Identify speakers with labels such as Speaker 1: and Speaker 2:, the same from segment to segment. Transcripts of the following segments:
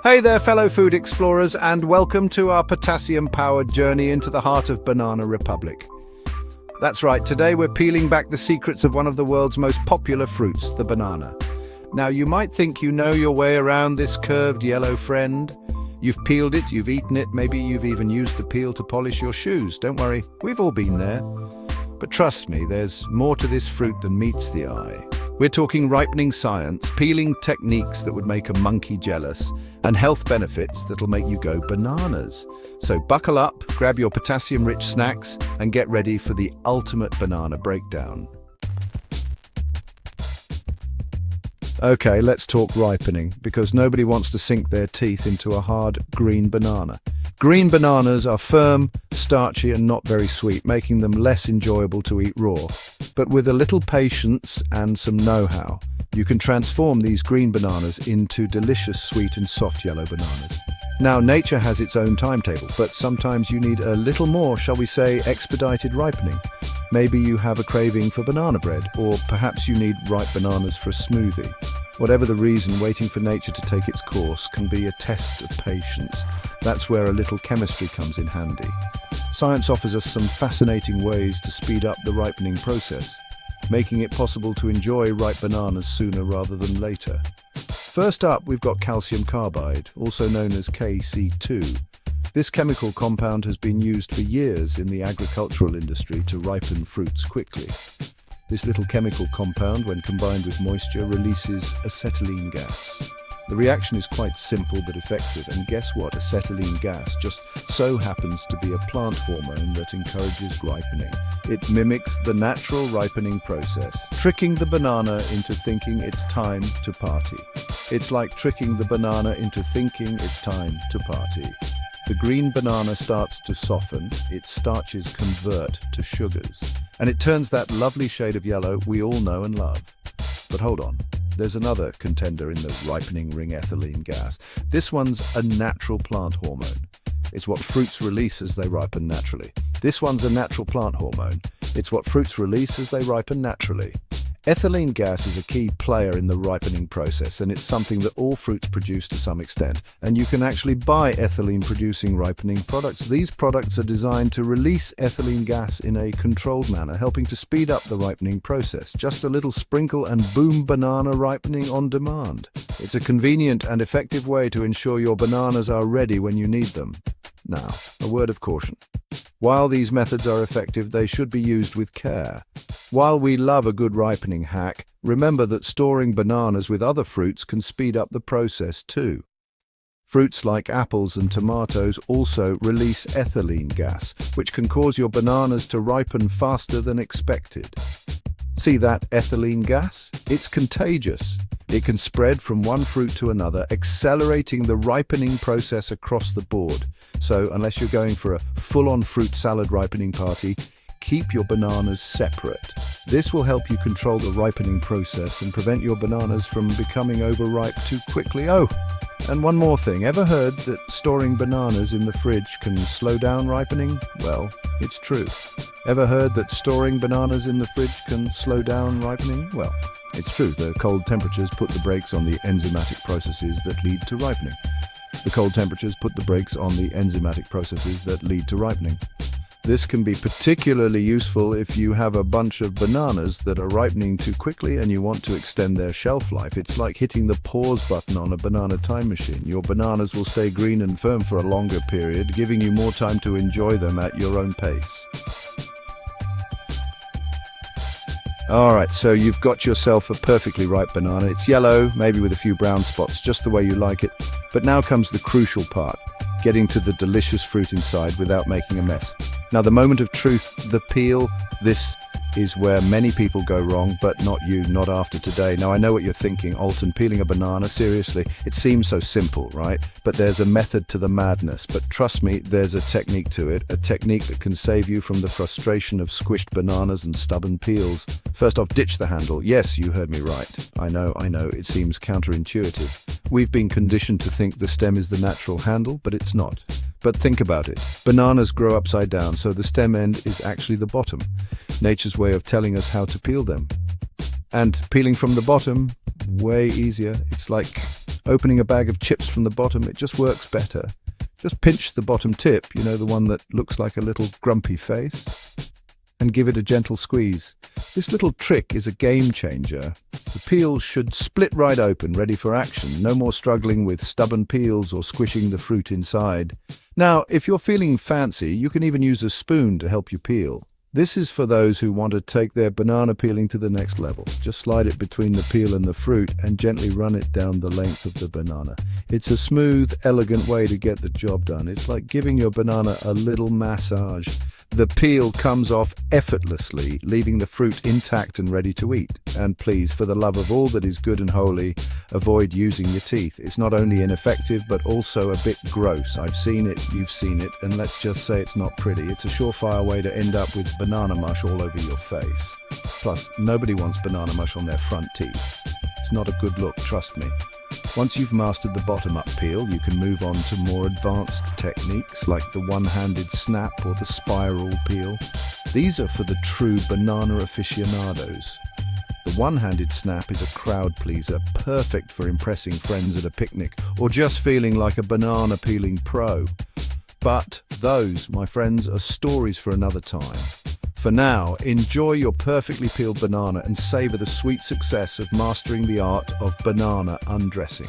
Speaker 1: Hey there, fellow food explorers, and welcome to our potassium-powered journey into the heart of Banana Republic. That's right, today we're peeling back the secrets of one of the world's most popular fruits, the banana. Now, you might think you know your way around this curved yellow friend. You've peeled it, you've eaten it, maybe you've even used the peel to polish your shoes. Don't worry, we've all been there. But trust me, there's more to this fruit than meets the eye. We're talking ripening science, peeling techniques that would make a monkey jealous, and health benefits that'll make you go bananas. So buckle up, grab your potassium-rich snacks, and get ready for the ultimate banana breakdown. Okay, let's talk ripening, because nobody wants to sink their teeth into a hard green banana. Green bananas are firm, starchy, and not very sweet, making them less enjoyable to eat raw. But with a little patience and some know-how, you can transform these green bananas into delicious sweet and soft yellow bananas. Now, nature has its own timetable, but sometimes you need a little more, shall we say, expedited ripening. Maybe you have a craving for banana bread, or perhaps you need ripe bananas for a smoothie. Whatever the reason, waiting for nature to take its course can be a test of patience. That's where a little chemistry comes in handy. Science offers us some fascinating ways to speed up the ripening process, making it possible to enjoy ripe bananas sooner rather than later. First up, we've got calcium carbide, also known as KC2. This chemical compound has been used for years in the agricultural industry to ripen fruits quickly. This little chemical compound, when combined with moisture, releases acetylene gas. The reaction is quite simple but effective, and guess what? Acetylene gas just so happens to be a plant hormone that encourages ripening. It mimics the natural ripening process, tricking the banana into thinking it's time to party. It's like tricking the banana into thinking it's time to party. The green banana starts to soften, its starches convert to sugars, and it turns that lovely shade of yellow we all know and love. But hold on, there's another contender in the ripening ring: ethylene gas. This one's a natural plant hormone. It's what fruits release as they ripen naturally. This one's a natural plant hormone. It's what fruits release as they ripen naturally. Ethylene gas is a key player in the ripening process, and it's something that all fruits produce to some extent. And you can actually buy ethylene-producing ripening products. These products are designed to release ethylene gas in a controlled manner, helping to speed up the ripening process. Just a little sprinkle and boom, banana ripening on demand. It's a convenient and effective way to ensure your bananas are ready when you need them. Now, a word of caution. While these methods are effective, they should be used with care. While we love a good ripening hack, remember that storing bananas with other fruits can speed up the process too. Fruits like apples and tomatoes also release ethylene gas, which can cause your bananas to ripen faster than expected. See that ethylene gas? It's contagious. It can spread from one fruit to another, accelerating the ripening process across the board. So, unless you're going for a full-on fruit salad ripening party, keep your bananas separate. This will help you control the ripening process and prevent your bananas from becoming overripe too quickly. Oh, and one more thing. Ever heard that storing bananas in the fridge can slow down ripening? Well, it's true. Ever heard that storing bananas in the fridge can slow down ripening? Well, it's true. The cold temperatures put the brakes on the enzymatic processes that lead to ripening. The cold temperatures put the brakes on the enzymatic processes that lead to ripening. This can be particularly useful if you have a bunch of bananas that are ripening too quickly and you want to extend their shelf life. It's like hitting the pause button on a banana time machine. Your bananas will stay green and firm for a longer period, giving you more time to enjoy them at your own pace. Alright, so you've got yourself a perfectly ripe banana. It's yellow, maybe with a few brown spots, just the way you like it. But now comes the crucial part, getting to the delicious fruit inside without making a mess. Now, the moment of truth, the peel. This is where many people go wrong, but not you, not after today. Now, I know what you're thinking, Alton, peeling a banana, seriously? It seems so simple, right? But there's a method to the madness. But trust me, there's a technique to it, a technique that can save you from the frustration of squished bananas and stubborn peels. First off, ditch the handle. Yes, you heard me right. I know, it seems counterintuitive. We've been conditioned to think the stem is the natural handle, but it's not. But think about it. Bananas grow upside down, so the stem end is actually the bottom. Nature's way of telling us how to peel them. And peeling from the bottom, way easier. It's like Opening a bag of chips from the bottom, it just works better. Just pinch the bottom tip, you know, the one that looks like a little grumpy face, and give it a gentle squeeze. This little trick is a game changer. The peel should split right open, ready for action. No more struggling with stubborn peels or squishing the fruit inside. Now, if you're feeling fancy, you can even use a spoon to help you peel. This is for those who want to take their banana peeling to the next level. Just slide it between the peel and the fruit and gently run it down the length of the banana. It's a smooth, elegant way to get the job done. It's like giving your banana a little massage. The peel comes off effortlessly, leaving the fruit intact and ready to eat. And please, for the love of all that is good and holy, avoid using your teeth. It's not only ineffective, but also a bit gross. I've seen it, you've seen it, and let's just say it's not pretty. It's a surefire way to end up with banana mush all over your face. Plus, nobody wants banana mush on their front teeth. It's not a good look, trust me. Once you've mastered the bottom-up peel, you can move on to more advanced techniques like the one-handed snap or the spiral peel. These are for the true banana aficionados. The one-handed snap is a crowd pleaser, perfect for impressing friends at a picnic or just feeling like a banana peeling pro. But those, my friends, are stories for another time. For now, enjoy your perfectly peeled banana and savor the sweet success of mastering the art of banana undressing.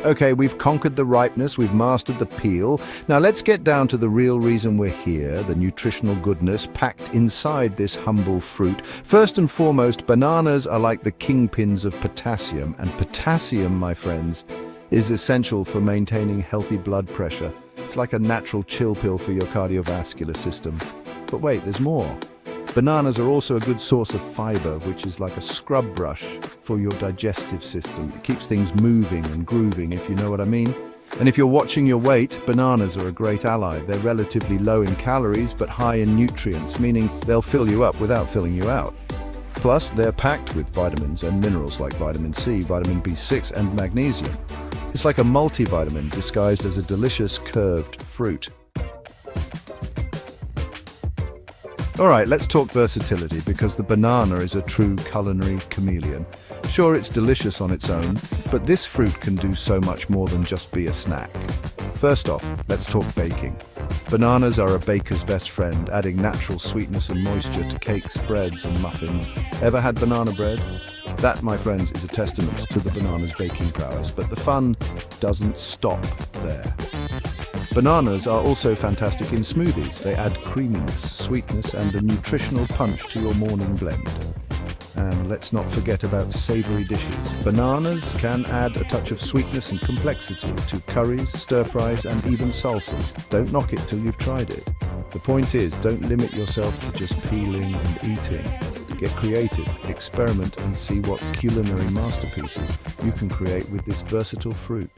Speaker 1: Okay, we've conquered the ripeness, we've mastered the peel. Now let's get down to the real reason we're here, the nutritional goodness packed inside this humble fruit. First and foremost, bananas are like the kingpins of potassium, and potassium, my friends, is essential for maintaining healthy blood pressure. It's like a natural chill pill for your cardiovascular system. But wait, there's more. Bananas are also a good source of fiber, which is like a scrub brush for your digestive system. It keeps things moving and grooving, if you know what I mean. And if you're watching your weight, bananas are a great ally. They're relatively low in calories, but high in nutrients, meaning they'll fill you up without filling you out. Plus, they're packed with vitamins and minerals like vitamin C, vitamin B6, and magnesium. It's like a multivitamin disguised as a delicious curved fruit. All right, let's talk versatility, because the banana is a true culinary chameleon. Sure, it's delicious on its own, but this fruit can do so much more than just be a snack. First off, let's talk baking. Bananas are a baker's best friend, adding natural sweetness and moisture to cakes, breads, and muffins. Ever had banana bread? That, my friends, is a testament to the banana's baking prowess, but the fun doesn't stop there. Bananas are also fantastic in smoothies. They add creaminess, sweetness, and a nutritional punch to your morning blend. And let's not forget about savory dishes. Bananas can add a touch of sweetness and complexity to curries, stir-fries, and even salsas. Don't knock it till you've tried it. The point is, don't limit yourself to just peeling and eating. Get creative, experiment, and see what culinary masterpieces you can create with this versatile fruit.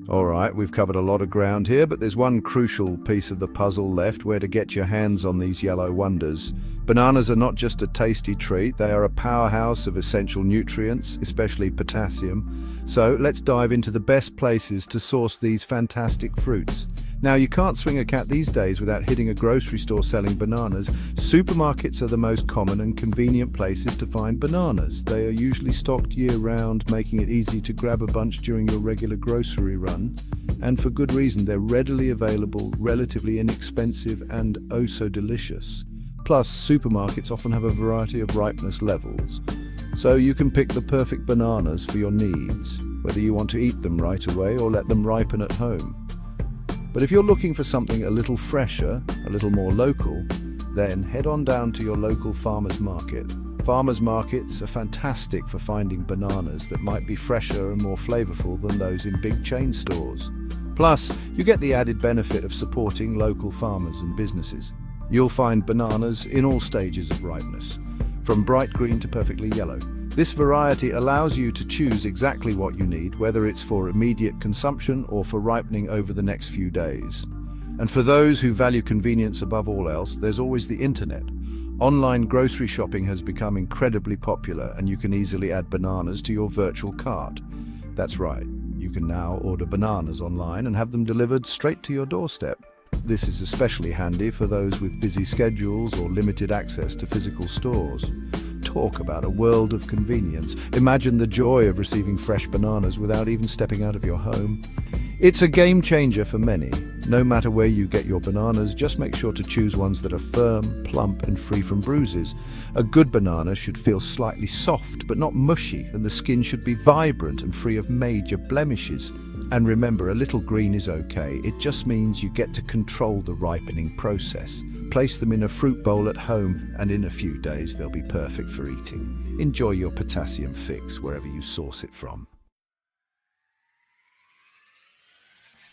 Speaker 1: All right, we've covered a lot of ground here, but there's one crucial piece of the puzzle left: where to get your hands on these yellow wonders. Bananas are not just a tasty treat, they are a powerhouse of essential nutrients, especially potassium. So let's dive into the best places to source these fantastic fruits. Now, you can't swing a cat these days without hitting a grocery store selling bananas. Supermarkets are the most common and convenient places to find bananas. They are usually stocked year-round, making it easy to grab a bunch during your regular grocery run. And for good reason, they're readily available, relatively inexpensive, and oh so delicious. Plus, supermarkets often have a variety of ripeness levels, so you can pick the perfect bananas for your needs, whether you want to eat them right away or let them ripen at home. But if you're looking for something a little fresher, a little more local, then head on down to your local farmer's market. Farmers markets are fantastic for finding bananas that might be fresher and more flavorful than those in big chain stores. Plus, you get the added benefit of supporting local farmers and businesses. You'll find bananas in all stages of ripeness, from bright green to perfectly yellow. This variety allows you to choose exactly what you need, whether it's for immediate consumption or for ripening over the next few days. And for those who value convenience above all else, there's always the internet. Online grocery shopping has become incredibly popular, and you can easily add bananas to your virtual cart. That's right, you can now order bananas online and have them delivered straight to your doorstep. This is especially handy for those with busy schedules or limited access to physical stores. Talk about a world of convenience. Imagine the joy of receiving fresh bananas without even stepping out of your home. It's a game changer for many. No matter where you get your bananas, just make sure to choose ones that are firm, plump, and free from bruises. A good banana should feel slightly soft, but not mushy, and the skin should be vibrant and free of major blemishes. And remember, a little green is okay. It just means you get to control the ripening process. Place them in a fruit bowl at home, and in a few days they'll be perfect for eating. Enjoy your potassium fix wherever you source it from.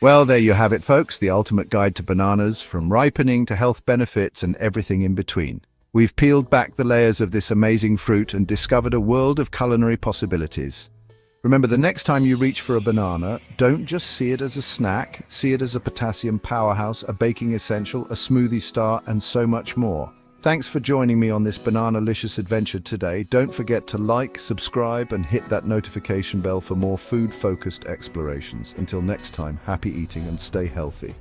Speaker 1: Well, there you have it, folks, the ultimate guide to bananas, from ripening to health benefits and everything in between. We've peeled back the layers of this amazing fruit and discovered a world of culinary possibilities. Remember, the next time you reach for a banana, don't just see it as a snack, see it as a potassium powerhouse, a baking essential, a smoothie star, and so much more. Thanks for joining me on this banana-licious adventure today. Don't forget to like, subscribe, and hit that notification bell for more food-focused explorations. Until next time, happy eating and stay healthy.